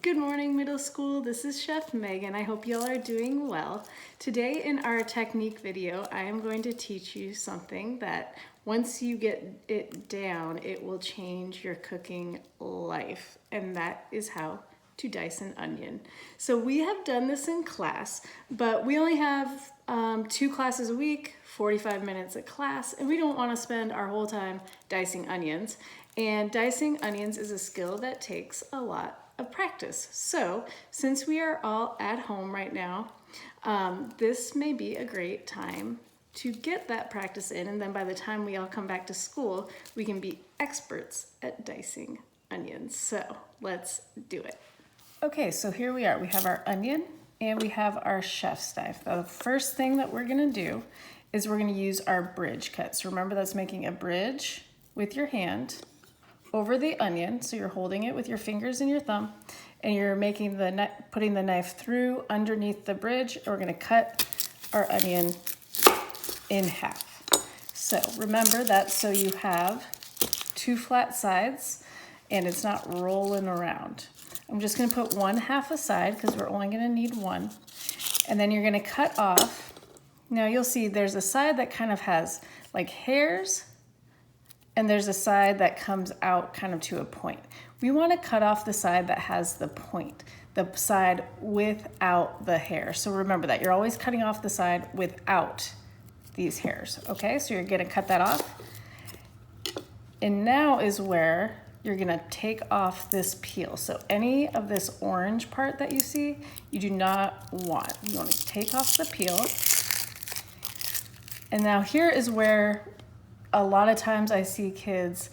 Good morning, middle school. This is Chef Megan. I hope y'all are doing well. Today in our technique video, I am going to teach you something that once you get it down, it will change your cooking life. And that is how to dice an onion. So we have done this in class, but we only have 2 classes a week, 45 minutes a class, and we don't want to spend our whole time dicing onions. And dicing onions is a skill that takes a lot of practice. So since we are all at home right now, this may be a great time to get that practice in, and then by the time we all come back to school, we can be experts at dicing onions. So let's do it. Okay, so here we are. We have our onion and we have our chef's knife. The first thing that we're gonna do is we're gonna use our bridge cut. So remember, that's making a bridge with your hand over the onion. So you're holding it with your fingers and your thumb, and you're making putting the knife through underneath the bridge, and we're gonna cut our onion in half. So remember that, so you have 2 flat sides and it's not rolling around. I'm just gonna put 1/2 aside because we're only gonna need 1. And then you're gonna cut off. Now you'll see there's a side that kind of has like hairs, and there's a side that comes out kind of to a point. We want to cut off the side that has the point, the side without the hair. So remember that, you're always cutting off the side without these hairs, okay? So you're gonna cut that off. And now is where you're gonna take off this peel. So any of this orange part that you see, you do not want. You wanna take off the peel. And now here is where a lot of times I see kids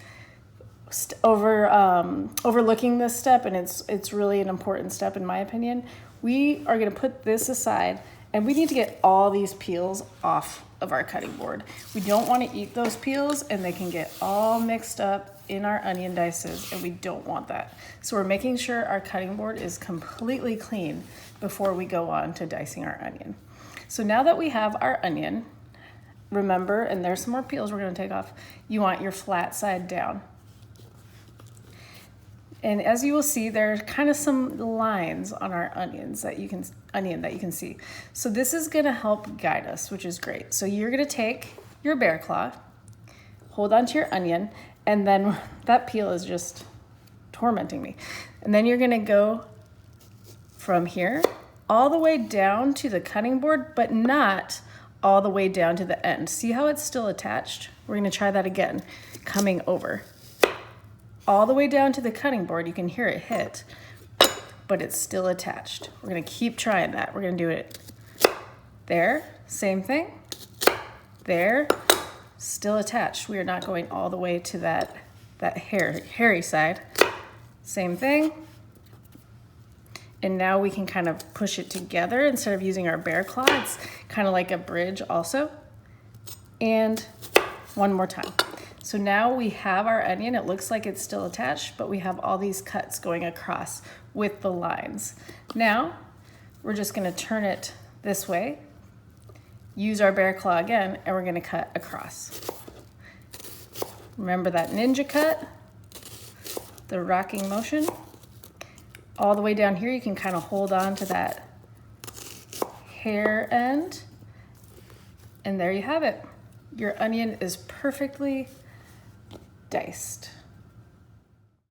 overlooking this step, and it's really an important step in my opinion. We are gonna put this aside, and we need to get all these peels off of our cutting board. We don't wanna eat those peels, and they can get all mixed up in our onion dices, and we don't want that. So we're making sure our cutting board is completely clean before we go on to dicing our onion. So now that we have our onion, remember, and there's some more peels we're going to take off, you want your flat side down. And as you will see, there's kind of some lines on our onion that you can see. So this is going to help guide us, which is great. So you're going to take your bear claw, hold onto your onion, and then that peel is just tormenting me. And then you're going to go from here all the way down to the cutting board, but not all the way down to the end. See how it's still attached? We're gonna try that again, coming over. All the way down to the cutting board, you can hear it hit, but it's still attached. We're gonna keep trying that. We're gonna do it there, same thing. There, still attached. We are not going all the way to that hairy side. Same thing. And now we can kind of push it together instead of using our bear claw. It's kind of like a bridge also. And one more time. So now we have our onion. It looks like it's still attached, but we have all these cuts going across with the lines. Now we're just gonna turn it this way, use our bear claw again, and we're gonna cut across. Remember that ninja cut, the rocking motion. All the way down here, you can kind of hold on to that hair end, and there you have it. Your onion is perfectly diced.